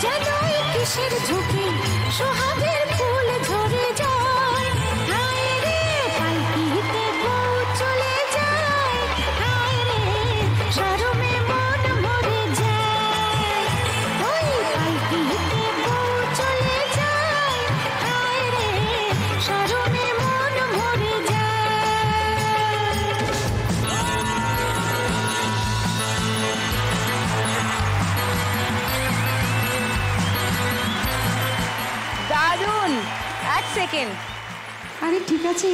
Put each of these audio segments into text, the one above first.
জানোই কিসের ঝুঁকি সোহাগের ফুল ঝরে যায় হায় রে পালকিতে বউ চলে যায় হায় রে শরমে মন মরে যায় ওই পালকিতে বউ চলে যায় হায় রে শরমে মন মরে যায়। দারুণ। এক সেকেন্ড, আরে ঠিক আছে,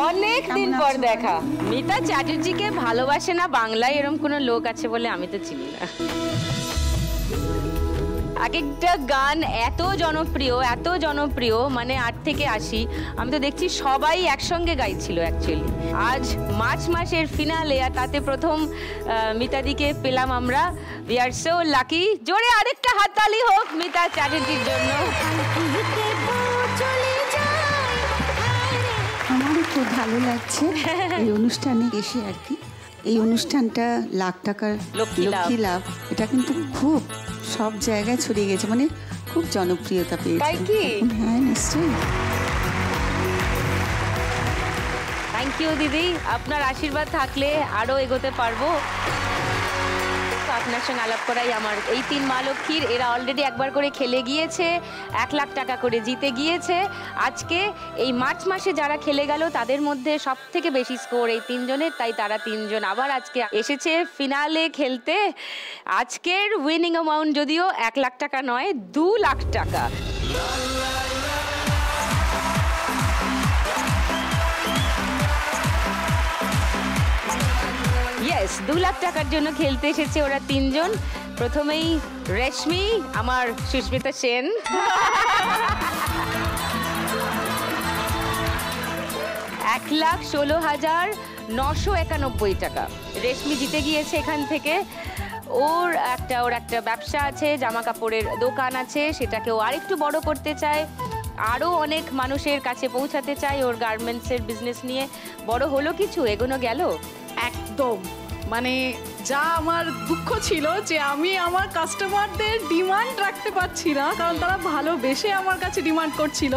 অনেক দিন পর দেখা। মিতা চ্যাটার্জিকে ভালোবাসে না বাংলায় এরকম কোনো লোক আছে বলে আমি তো চিনি না। এক একটা গান এত জনপ্রিয়, মানে 8 থেকে 80, আমি তো দেখছি সবাই একসঙ্গে গাইছিল অ্যাকচুয়ালি। আজ মার্চ মাসের ফিনালে, আর তাতে প্রথম মিতাদিকে পেলাম আমরা। We are so lucky. জোরে আরেকটা হাততালি হোক মিতা চ্যাটার্জির জন্য। আমারও খুব ভালো লাগছে এই অনুষ্ঠানে এসে আর কি। এই অনুষ্ঠানটা লাখ টাকার লক্ষ্মী লাভ, এটা কিন্তু খুব সব জায়গায় ছড়িয়ে গেছে, মানে খুব জনপ্রিয়তা পেয়েছে। তাই কি? হ্যাঁ নিশ্চয়ই। থ্যাংক ইউ দিদি, আপনার আশীর্বাদ থাকলে আরো এগোতে পারবো। আপনার সঙ্গে আলাপ করাই আমার। এই 3 মা লক্ষ্মীর এরা অলরেডি একবার করে খেলে গিয়েছে, 1 লাখ টাকা করে জিতে গিয়েছে। আজকে এই মার্চ মাসে যারা খেলে গেল তাদের মধ্যে সব থেকে বেশি স্কোর এই 3 জনের, তাই তারা 3 জন আবার আজকে এসেছে ফিনালে খেলতে। আজকের উইনিং অ্যামাউন্ট যদিও 1 লাখ টাকা নয়, 2 লাখ টাকা। ইয়েস, 2 লাখ টাকার জন্য খেলতে এসেছে ওরা 3 জন। প্রথমেই রেশমি, আমার সুস্মিতা সেন। 1,16,991 টাকা রেশমি জিতে গিয়েছে এখান থেকে। ওর একটা ব্যবসা আছে, জামা কাপড়ের দোকান আছে, সেটাকে ও আরেকটু বড় করতে চায়, আরও অনেক মানুষের কাছে পৌঁছাতে চায় ওর গার্মেন্টসের বিজনেস নিয়ে। বড় হলো কিছু, এগোনো গেল? একদম, মানে যা আমার দুঃখ ছিল যে আমি আমার কাস্টমারদের ডিমান্ড রাখতে পারছি না, কারণ তারা ভালোবেসে আমার কাছে ডিমান্ড করছিল,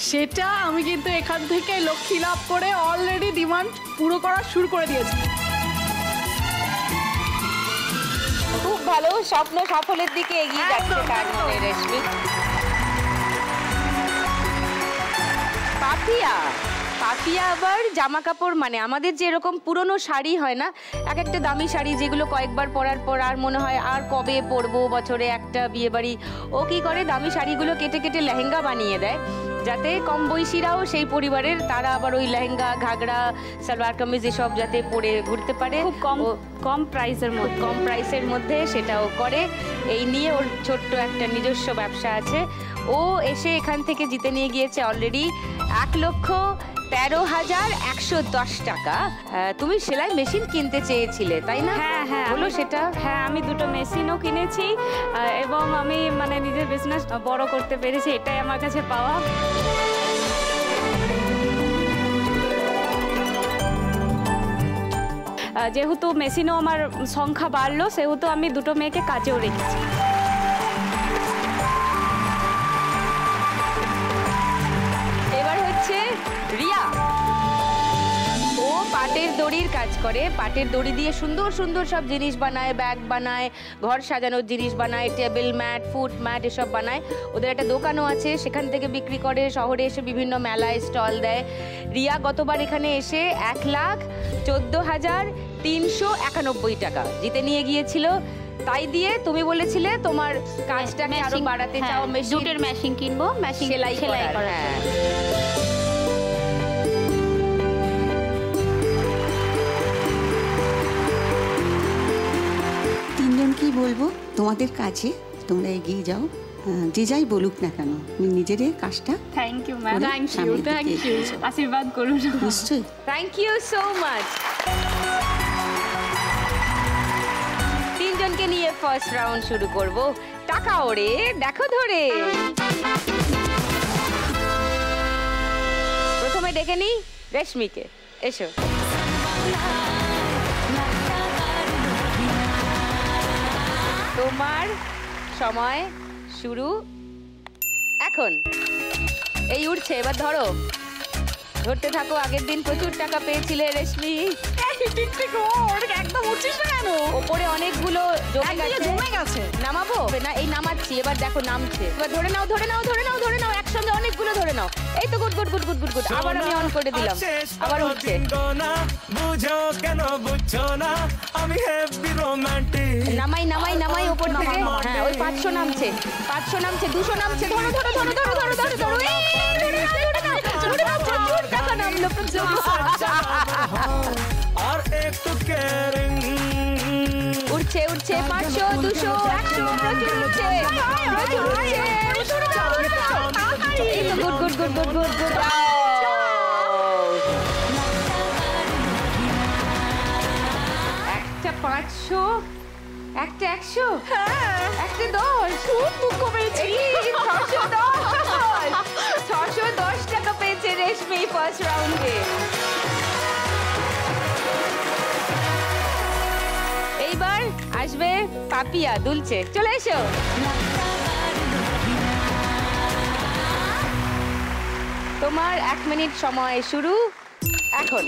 সেটা আমি কিন্তু এখান থেকে লক্ষ্মী লাভ করে অলরেডি ডিমান্ড পুরো করা শুরু করে দিয়েছি। খুব ভালো, স্বপ্ন সাফল্যের দিকে এগিয়ে যাচ্ছে তার মানে রেশমি। পাপিয়া আবার জামা কাপড়, মানে আমাদের যে এরকম পুরনো শাড়ি হয় না, একটা দামি শাড়ি যেগুলো কয়েকবার পরার পর আর মনে হয় আর কবে পরবো, বছরে একটা বিয়ে বাড়ি, ও কি করে দামি শাড়িগুলো কেটে কেটে লেহেঙ্গা বানিয়ে দেয়, যাতে কম বয়সীরাও সেই পরিবারের তারা আবার ওই লেহেঙ্গা, ঘাগড়া, সালোয়ার কামিজ এসব যাতে পরে ঘুরতে পারে। খুব কম প্রাইসের মধ্যে সেটাও করে। এই নিয়ে ওর ছোট্ট একটা নিজস্ব ব্যবসা আছে। ও এসে এখান থেকে জিতে নিয়ে গিয়েছে অলরেডি 1,13,110 টাকা। তুমি সেলাই মেশিন কিনতে চেয়েছিলে তাই না? হ্যাঁ বলো সেটা। হ্যাঁ, আমি 2টো মেশিনও কিনেছি এবং আমি মানে নিজের বিজনেস বড় করতে পেরেছি, এটাই আমার কাছে পাওয়া। যেহেতু মেশিনও আমার সংখ্যা বাড়লো, সেহেতু আমি 2টো মেয়েকে কাজেও রেখেছি। এবার হচ্ছে রিয়া। ও পাটের দড়ির কাজ করে, পাটের দড়ি দিয়ে সুন্দর সুন্দর সব জিনিস বানায়, ব্যাগ বানায়, ঘর সাজানোর জিনিস বানায়, টেবিল ম্যাট, ফুট ম্যাট এসব বানায়। ওদের একটা দোকানও আছে, সেখান থেকে বিক্রি করে, শহরে এসে বিভিন্ন মেলায় স্টল দেয়। রিয়া গতবার এখানে এসে 1,14,391 টাকা জিতে নিয়ে গিয়েছিল। তাই দিয়ে তুমি বলেছিলে তোমার কাজটাকে আরো বাড়াতে চাও, জুটের মেশিন কিনবো, মেশিন সেলাই করা। কি বলবো, তোমাদের কাছে তোমরা এগিয়ে যাও, যে যাই বলুক না কেন, তুমি নিজের কাজটা। Thank you ma'am, thank you, আশীর্বাদ করুন। নিশ্চয়ই, থ্যাংক ইউ সো মাচ। 3 জনকে নিয়ে ফার্স্ট রাউন্ড শুরু করব। টাকা ওড়ে দেখো ধরে। প্রথমে ডেকে নি রেশমিকে, এসো। তোমার সময় শুরু এখন। এই উঠছে, এবার ধরো, ধরতে থাকো। আগের দিন প্রচুর টাকা পেয়েছিলে রেশমি। একদম উঠছিস না কেন? ওপরে অনেকগুলো জমে গেছে। নামাবো না, এই নামাচ্ছি, এবার দেখো নামছে। এবার ধরে নাও, ধরে নাও, ধরে নাও, ধরে নাও, একসঙ্গে অনেকগুলো ধরে নাও। এই তো good good good good good good. আবার আমি অন করে দিলাম, আবার উঠছে। বুঝো কেন বুঝছো না, আমি হেভি রোমান্টিক। নামাই নামাই নামাই ওপর থেকে। হ্যাঁ, ওই 500 নামছে, 500 নামছে, 200 নামছে। ধরো ধরো ধরো ধরো ধরো ধরো ধরো। ধরে নাও, ধরে নাও, ধরে নাও। প্রচুর টাকা নামলো, প্রচুর। আর একটু কেয়ারিং। উঠছে উঠছে, 500, 200, 100, প্রচুর উঠছে, প্রচুর উঠছে। এই তো good good good good good good. একটা 500, একটা 100, একটা 10। খুব দুঃখ পেয়েছি। 610 টাকা পেয়েছে রেশমি ফার্স্ট রাউন্ডে। এইবার আসবে পাপিয়া, দুলছে। চলে এসো। তোমার 1 মিনিট সময় শুরু এখন।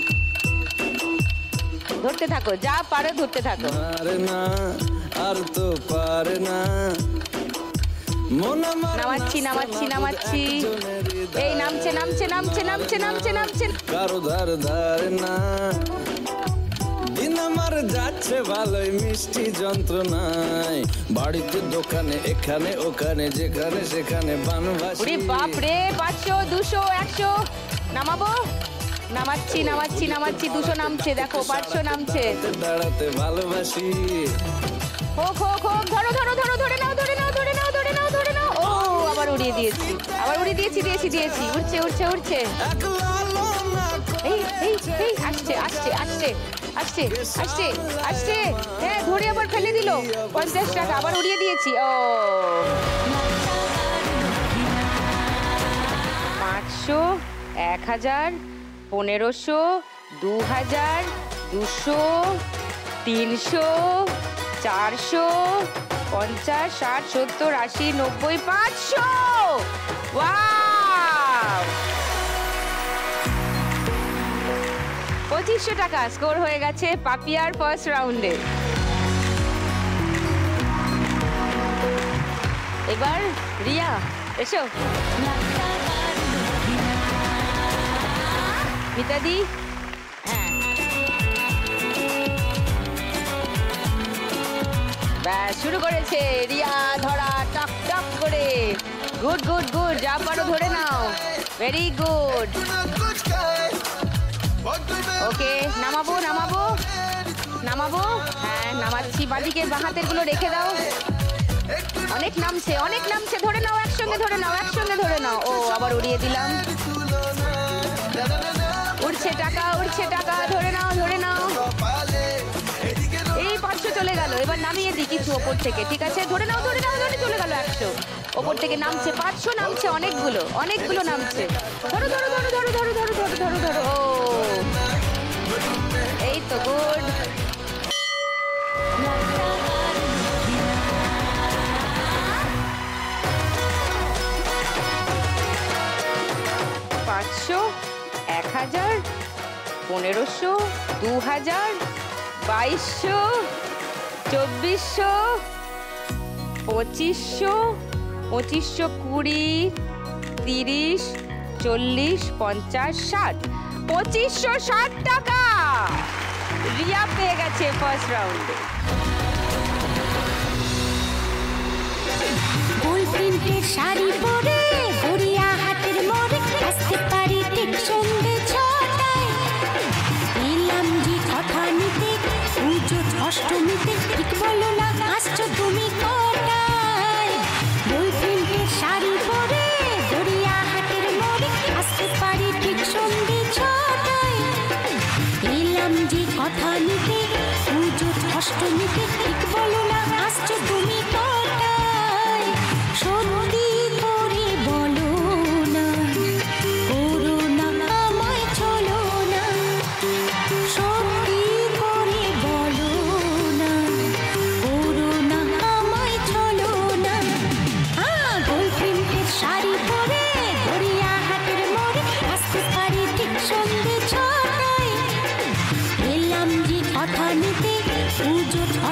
ধরতে থাকো, যা পারো ধরতে থাকো। আরে না, আর তো পারে না। নামাচ্ছি নামাচ্ছি নামাচ্ছি। এই নামছে নামছে নামছে নামছে নামছে নামছে। কারো ধার ধারে না। দিন আমার যাচ্ছে ভালোই, মিষ্টি যন্ত্রণায়। বাড়িতে দোকানে এখানে ওখানে যেখানে সেখানে বানবাসী। ওরে বাপ রে, 500, 200, 100। নামাবো, নামাচ্ছি নামাচ্ছি নামাচ্ছি। 200 নামছে, দেখো 500 নামছে। দাঁড়াতে ভালোবাসি। হোক হোক হোক, ধরো ধরো ধরো, ধরে নাও, ধরে নাও, ধরে নাও, ধরে নাও, ধরে নাও। ও আবার উড়িয়ে দিয়েছি, আবার উড়িয়ে দিয়েছি, দিয়েছি দিয়েছি। উঠছে উঠছে উঠছে। এই এই এই, আসছে আসছে আসছে আসছে আসছে আসছে। হ্যাঁ, ধরে আবার ফেলে দিল। 50 টাকা আবার উড়িয়ে দিয়েছি। ও 500, 1000, 1500, 2000, 200, 300, 400, 50, 60, 70, 80, 90, 500। ওয়াও, 2500 টাকা স্কোর হয়ে গেছে পাপিয়ার ফার্স্ট রাউন্ডে। এবার রিয়া, এসো। মিতাদি, হ্যাঁ, ব্যাস শুরু করেছে রিয়া ধরা, টক টক করে। গুড গুড গুড, যা পারো ধরে নাও। Very good. ওকে, নামাবো নামাবো নামাবো। হ্যাঁ, নামাচ্ছি। বাঁদিকে বাঁ হাতের গুলো রেখে দাও। অনেক নামছে, অনেক নামছে। ধরে নাও, একসঙ্গে ধরে নাও, একসঙ্গে ধরে নাও। ও আবার উড়িয়ে দিলাম। উঠছে টাকা, উঠছে টাকা। ধরে নাও, ধরে নাও। এই 500 চলে গেল। এবার নামিয়ে দিই কিছু ওপর থেকে, ঠিক আছে? ধরে নাও, ধরে নাও, ধরে চলে গেল 100। ওপর থেকে নামছে 500, নামছে অনেকগুলো, অনেকগুলো নামছে। ধরো ধরো ধরো ধরো ধরো ধরো ধরো ধরো ধরো। ও এই তো গুড। পাঁচশো, 1000, 1500, 2000, 2200, 2400, 2500, 2500, 20, 30, 40, 50, 60, 2560 টাকা রিয়া পেয়ে গেছে ফার্স্ট রাউন্ডে। গোল প্রিন্টের শাড়ি পরে গড়িয়া হাটের মোড়ে আসতে পারি ঠিক সন্ধ্যে 6টায়। এলাম যে কথা নিতে পুজো অষ্টমীতে, ঠিক বলো না আসছো তুমি কটায়? গোল প্রিন্টের শাড়ি পরে গড়িয়া হাটের মোড়ে আসতে পারি ঠিক সন্ধ্যে 6টায়। এলাম যে কথা নিতে পুজো অষ্টমীতে, ঠিক বলো না আসছো তুমি কটায়? সত্যি করে বলো না, করো না আমায় চলো না। সত্যি করে বলো না, করো না আমায় চলো না।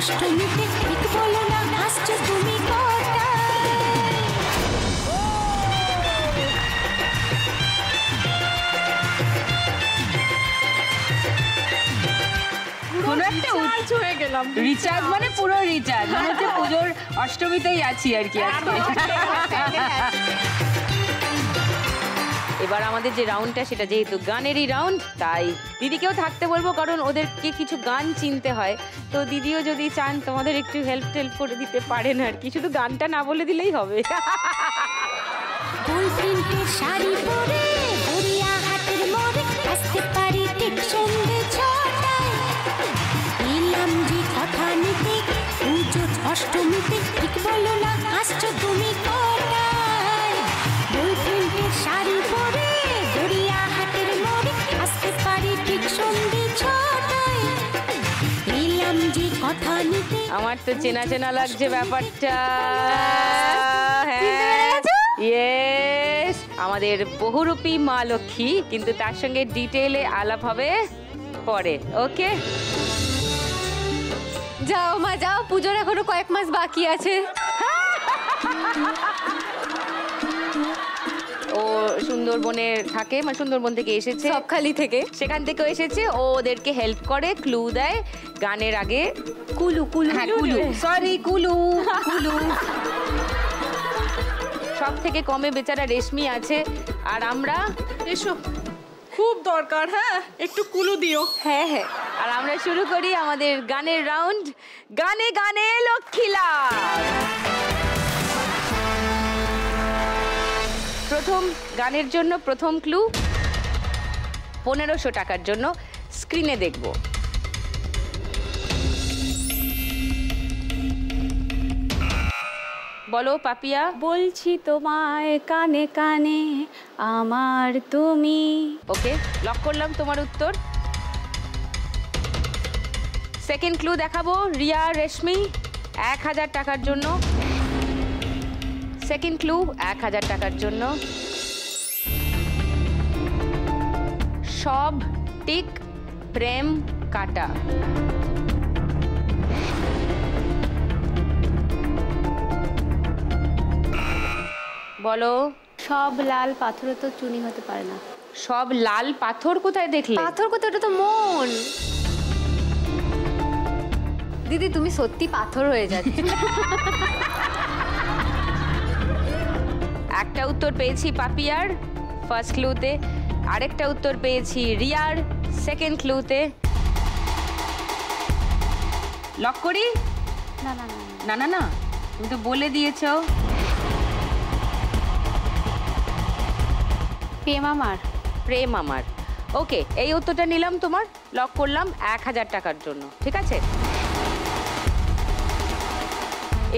অষ্টমীতে ঠিক বলো না হাসছো তুমি কটায়? কোনো একটা Recharge হয়ে গেলাম। রিচার্জ মানে পুরো রিচার্জ, মানে হচ্ছে পুজোর অষ্টমীতেই আছি আর কি আজকে। এবার আমাদের যে রাউন্ডটা সেটা যেহেতু গানেরই রাউন্ড, তাই দিদিকেও থাকতে বলবো, কারণ ওদেরকে কিছু গান চিনতে হয়। তো দিদিও যদি চান তোমাদের একটু হেল্প করে দিতে পারেন আর কি, শুধু গানটা না বলে দিলেই হবে। গোল প্রিন্টের শাড়ি পরে গড়িয়া হাটের মোড়ে আসতে পারি ঠিক সন্ধে ছটায়। এলাম যে কথা নিতে পুজো অষ্টমীতে ঠিক বলো না আসছো তুমি কটায়? গোল প্রিন্টের শাড়ি পরে গড়িয়া হাটের মোড়ে আসতে পারি ঠিক সন্ধে ছটায়। এলাম যে কথা নিতে। আমার তো চেনা চেনা লাগছে ব্যাপারটা। হ্যাঁ, ইয়েস, আমাদের বহুরূপী মা লক্ষ্মী, কিন্তু তার সঙ্গে ডিটেইলে আলাপ হবে পরে। ওকে, যাও মা যাও, পুজোর এখনো কয়েক মাস বাকি আছে। ও সুন্দরবনে থাকে, মানে সুন্দরবন থেকে এসেছে, সবখালি থেকে। সেখান থেকেও এসেছে। ও ওদেরকে হেল্প করে, ক্লু দেয় গানের আগে। কুলু কুলু, হ্যাঁ কুলু, সরি কুলু কুলু। সব থেকে কমে বেচারা রেশমি আছে, আর আমরা এসো, খুব দরকার, হ্যাঁ একটু কুলু দিও। হ্যাঁ হ্যাঁ, আর আমরা শুরু করি আমাদের গানের রাউন্ড, গানে গানে লক্ষ্মী লাভ। প্রথম গানের জন্য প্রথম ক্লু 1500 টাকার জন্য স্ক্রিনে দেখব। বলো পাপিয়া। বলছি তোমায় কানে কানে আমার তুমি। ওকে, লক করলাম তোমার উত্তর। সেকেন্ড ক্লু দেখাবো, রিয়া রেশমি 1000 টাকার জন্য। সেকেন্ড ক্লু 1000 টাকার জন্য। সব টিক প্রেম কাটা। বলো। সব লাল পাথরে তো চুনি হতে পারে না। সব লাল পাথর কোথায় দেখলে? পাথর কোথায়? ওটা তো মন। দিদি তুমি সত্যি পাথর হয়ে যাচ্ছ। একটা উত্তর পেয়েছি পাপিয়ার ফার্স্ট ক্লুতে, আরেকটা উত্তর পেয়েছি রিয়ার সেকেন্ড ক্লুতে। লক করি? না না না, না না না, তুমি তো বলে দিয়েছো। প্রেম আমার। প্রেম আমার। ওকে, এই উত্তরটা নিলাম তোমার, লক করলাম 1000 টাকার জন্য। ঠিক আছে,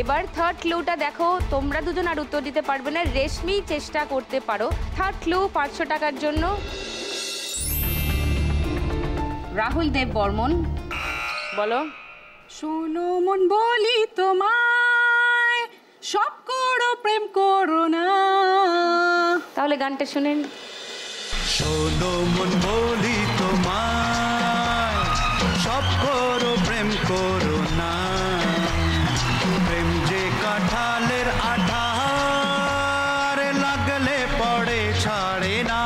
এবার থার্ড ক্লুটা দেখো। তোমরা দুজন আর উত্তর দিতে পারবে না, রেশমি চেষ্টা করতে পারো। থার্ড ক্লু 500 টাকার জন্য রাহুল দেব বর্মন। বলো। শোনো মন বলি তোমায়, সব করো প্রেম করো না। তাহলে গানটা শুনেন। শোনো মন বলি তোমায়, সব করো প্রেম করো না। প্রেম যে কাঁঠালের আঠার, লাগলে পড়ে ছাড়ে না।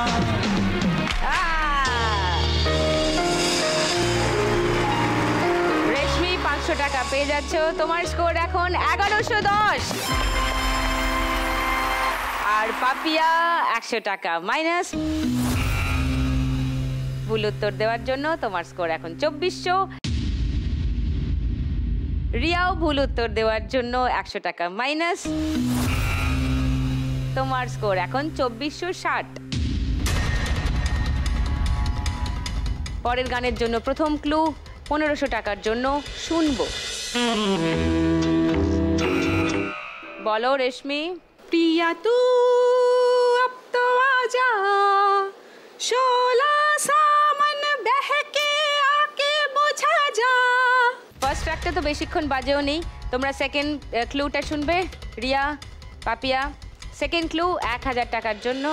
রেশমি 500 টাকা পেয়ে যাচ্ছ। তোমার স্কোর এখন 1110। আর পাপিয়া 100 টাকা মাইনাস। ভুল উত্তর দেওয়ার জন্য তোমার স্কোর এখন 2400। রিয়াও ভুল উত্তর দেওয়ার জন্য 100 টাকা মাইনাস। তোমার স্কোর এখন 2460। পরের গানের জন্য প্রথম ক্লু 1500 টাকার জন্য শুনবো। বলো রেশমি। प्रिया तू अब तो आजा, शोला सामन बहके आके बुझा जा। ফার্স্ট ট্র্যাকটা তো বেশিক্ষণ বাজেও নেই। তোমরা সেকেন্ড ক্লুটা শুনবে। রিয়া, পাপিয়া, সেকেন্ড ক্লু 1000 টাকার জন্য।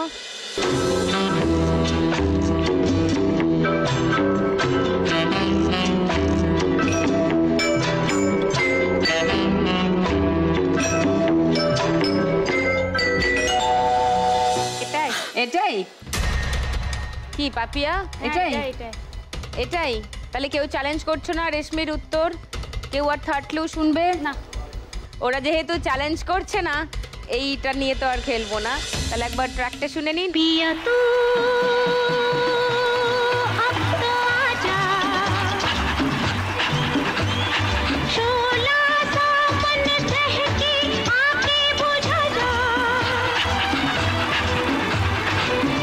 কি পাপিয়া? এটাই এটাই তাহলে কেউ চ্যালেঞ্জ করছো না রেশমির উত্তর? কেউ আর থার্ড ক্লু শুনবে না? ওরা যেহেতু চ্যালেঞ্জ করছে না, এইটা নিয়ে তো আর খেলবো না। তাহলে একবার ট্র্যাকটা শুনে নিন। पिया तू अब तो आजा, शोला सा मन बहके आके बुझा जा,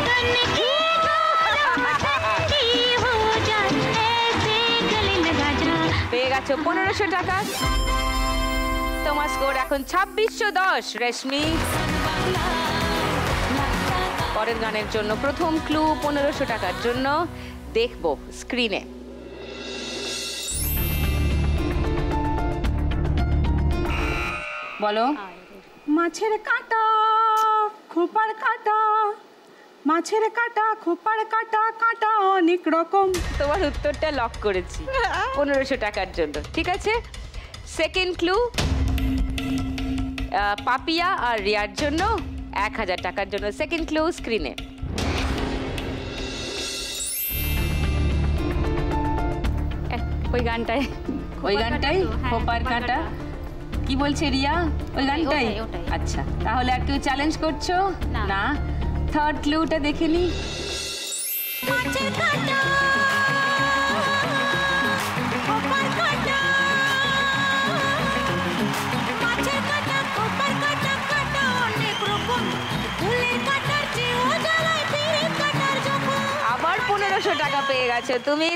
तन की ठंडी हो जा, ऐसे गले लगा जा। পেয়ে গেছো 1500 টাকা। তোমার স্কোর এখন 2610। রেশমি, পরের গানের জন্য প্রথম ক্লু 1500 টাকার জন্য দেখবো স্ক্রিনে। বলো। মাছের কাঁটা খোপার কাঁটা, মাছের কাঁটা খোপার কাঁটা, কাঁটা অনেক রকম। তোমার উত্তরটা লক করেছি 1500 টাকার জন্য। ঠিক আছে, সেকেন্ড ক্লু পাপিয়া আর রিয়ার জন্য 1000 টাকার জন্য সেকেন্ড ক্লু স্ক্রিনে। ওই গানটাই খোপার কাঁটা। কি বলছে রিয়া? ওই গানটাই? ওটাই। আচ্ছা, তাহলে আর কেউ চ্যালেঞ্জ করছো না। না? থার্ড ক্লুটা দেখে নি। মাছের কাঁটা খোপার কাঁটা, মাছের কাঁটা খোপার কাঁটা, কাঁটা অনেক রকম, ফুলের কাঁটার চেয়েও জ্বালায় পিঁড়ির কাঁটার যখন। আবার 1500 টাকা পেয়ে গেছো তুমি।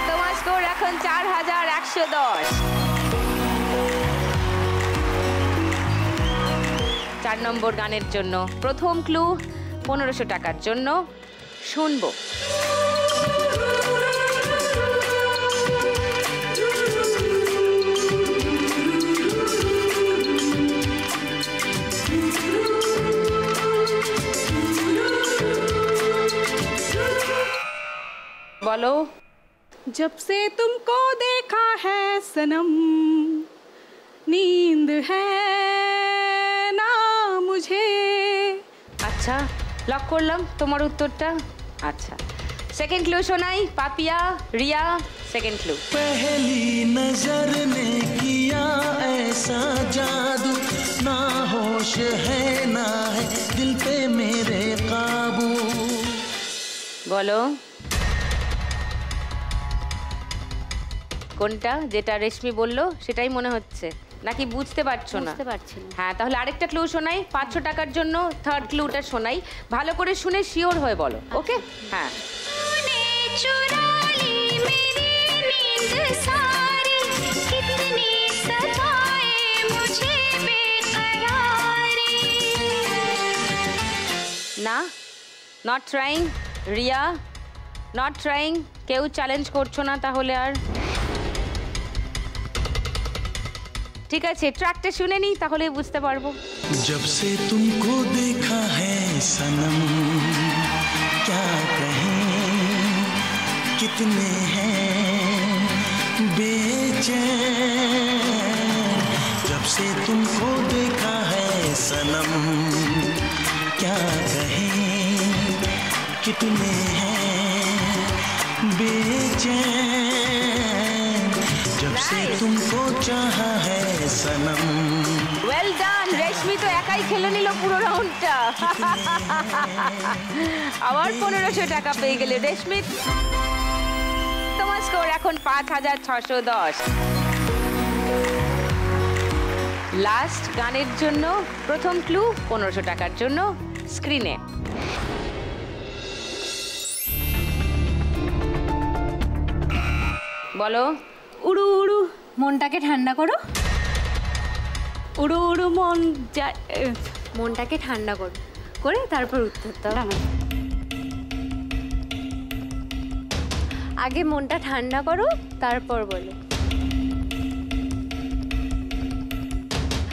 তোমার স্কোর এখন 4110। 4 নম্বর গানের জন্য প্রথম ক্লু 1500 টাকার জন্য শুনবো। বলো। जब से तुमको देखा है सनम, नींद है ना मुझे। আচ্ছা, লক করলাম তোমার উত্তরটা। আচ্ছা, সেকেন্ড ক্লু শোনাই। Papiya, Riya, second clue. पहली नजर ने किया ऐसा जादू, ना होश है ना है दिल पे मेरे काबू। বলো কোনটা? যেটা রেশমি বললো সেটাই মনে হচ্ছে নাকি বুঝতে পারছো না? বুঝতে পারছি না। হ্যাঁ, তাহলে আরেকটা ক্লু শোনাই 500 টাকার জন্য। থার্ড ক্লুটা শোনাই, ভালো করে শুনে শিওর হয়ে বলো। ওকে? হ্যাঁ। तूने चुरा ली मेरी नींद सारी, कितनी सताए मुझे बेकरारी। না, not trying. Riya, not trying. কেউ চ্যালেঞ্জ করছো না তাহলে আর? ঠিক আছে, ট্র্যাকটা শুনে নিই তাহলে বুঝতে পারবো। जब से तुमको देखा है सनम, क्या कहें कितने हैं बेचैन। जब से तुमको देखा है सनम, क्या कहें कितने हैं बेचैन। जब से तुमको चाहा है सनम। Well done. রেশমি তো একাই খেলে নিল পুরো রাউন্ডটা। আবার 1500 টাকা পেয়ে গেলে রেশমি। তোমার স্কোর এখন 5610। লাস্ট গানের জন্য প্রথম ক্লু 1500 টাকার জন্য স্ক্রিনে। বলো। উড়ু উড়ু মনটাকে ঠান্ডা করো, উড়ু উড়ু মনটাকে ঠান্ডা করো করে তারপর উত্তর দাও। আগে মনটা ঠান্ডা করো তারপর বলো।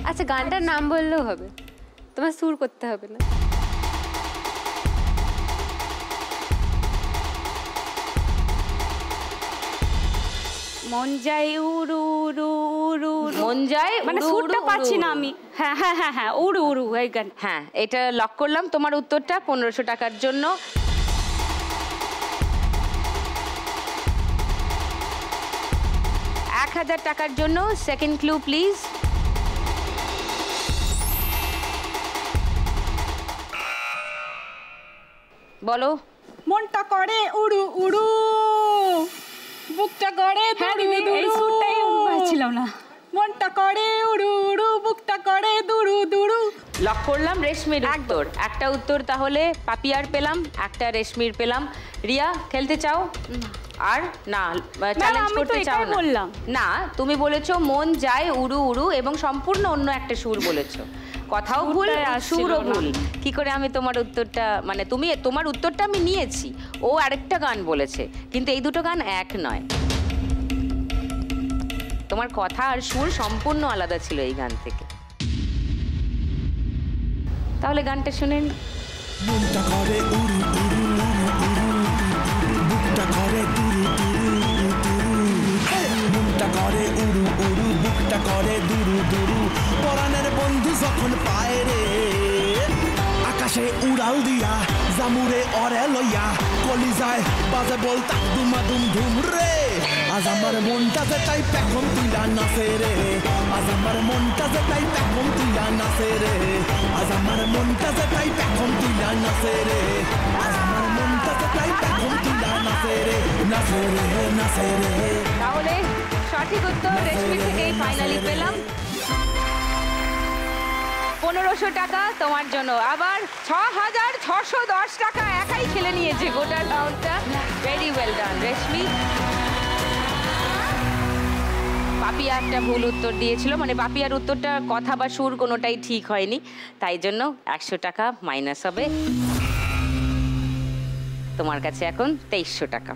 আচ্ছা, গানটার নাম বললেও হবে, তোমার সুর করতে হবে না। মন যায় উড়ু উড়ু উড়ু উড়ু। মন যায় মানে উড়ু সুরটা উড়ু পাচ্ছি না উড়ু। আমি। হ্যাঁ হ্যাঁ হ্যাঁ হ্যাঁ উড়ু উড়ু এই গান। হ্যাঁ, এটা লক করলাম তোমার উত্তরটা 1500 টাকার জন্য। $1000 টাকার জন্য সেকেন্ড ক্লু প্লিজ। বলো। মনটা করে উড়ু উড়ু, বুকটা করে হ্যাঁ দুরু দিদি এই দুরু। সুরটাই পাচ্ছিলাম না। মনটা করে উড়ু উড়ু, বুকটা করে দুরু দুরু। লক করলাম রেশমির উত্তর। একটা উত্তর তাহলে পাপিয়ার পেলাম, একটা রেশমির পেলাম। রিয়া খেলতে চাও? আর না চ্যালেঞ্জ আমি তো করতে চাও এটাই না? বললাম। না, তুমি বলেছো মন যায় উড়ু উড়ু এবং সম্পূর্ণ অন্য একটা সুর বলেছো। কথাও ভুল, সুরটাই আসছিল সুরও না। ভুল। কি করে আমি তোমার উত্তরটা মানে তুমি তোমার উত্তরটা আমি নিয়েছি, ও আরেকটা গান বলেছে, কিন্তু এই দুটো গান এক নয়। তোমার কথা আর সুর সম্পূর্ণ আলাদা ছিল এই গান থেকে। তাহলে গানটা শুনে নি। মনটা করে উড়ু উড়ু উড়ু উড়ু, বুকটা করে দুরু দুরু দুরু, মনটা করে উড়ু উড়ু, বুকটা করে দুরু দুরু, পরাণের বন্ধু যখন পায় রে আকাশে উড়াল দিয়া, জামুরে অরে লইয়া, কলিজায় বাজে বলতা দুমা দুম ধুম রে। আজ আমার মনটা যে তাই পেখম তুইলা নাচে রে, আজ আমার মনটা যে তাই পেখম তুইলা নাচে রে, আজ আমার মনটা যে তাই পেখম তুইলা নাচে রে, আজ আমার মনটা যে তাই পেখম তুইলা নাচে রে, নাচে রে নাচে রে। তাহলে সঠিক উত্তর রেশমি থেকেই ফাইনালি পেলাম। 1500 টাকা তোমার জন্য। আবার 6610 টাকা একাই খেলে নিয়েছে গোটা রাউন্ডটা। ভেরি ওয়েল ডান রেশমি। পাপিয়া একটা ভুল উত্তর দিয়েছিল, মানে পাপিয়ার উত্তরটা কথা বা সুর কোনোটাই ঠিক হয়নি, তাই জন্য 100 টাকা মাইনাস হবে। তোমার কাছে এখন 2300 টাকা।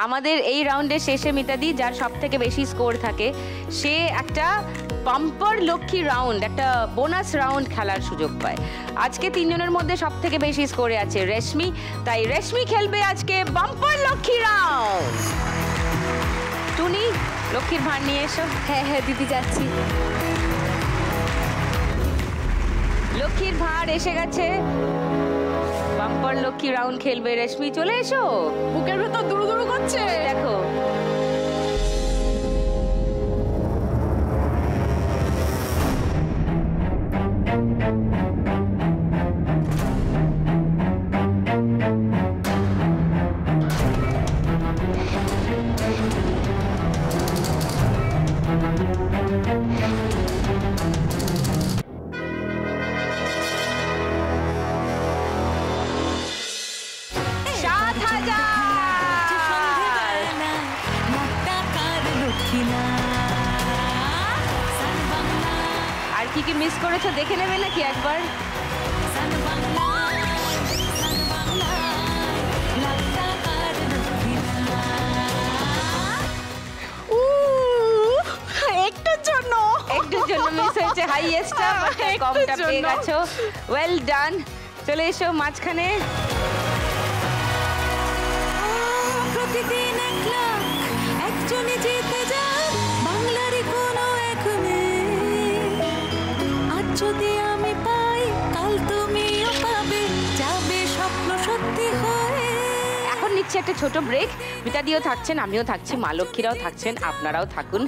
আমাদের এই রাউন্ডের শেষে মিতাদি যার সব থেকে বেশি স্কোর থাকে সে একটা বাম্পার লক্ষ্মী রাউন্ড, একটা বোনাস রাউন্ড খেলার সুযোগ পায়। আজকে তিনজনের মধ্যে সব থেকে বেশি স্কোরে আছে রেশমি, তাই রেশমি খেলবে আজকে বাম্পার লক্ষ্মী রাউন্ড। টুনি লক্ষ্মীর ভাঁড় নিয়ে এসো। হ্যাঁ হ্যাঁ দিদি যাচ্ছি। লক্ষ্মীর ভাঁড় এসে গেছে। বাম্পার লক্ষ্মী রাউন্ড খেলবে রেশমি, চলে এসো। বুকের ভেতর দুরু দুরু করছে। দেখো আর কি কি মিস করেছো দেখে নেবে নাকি একবার? একটুর জন্য মিস হয়েছে। হাইয়েস্টটা কমটা পেয়ে গেছো। Well done. চলে এসো মাঝখানে। প্রতিদিন এক লাখ একজনে জিতে যায় বাংলারই কোনো এক মেয়ে। আজ যদি আমি পাই কাল তুমিও পাবে, যাবে স্বপ্ন সত্যি হয়ে। এখন নিচ্ছে একটা ছোট ব্রেক। মিতাদিও থাকছেন, আমিও থাকছি, মা লক্ষ্মীরাও থাকছেন, আপনারাও থাকুন।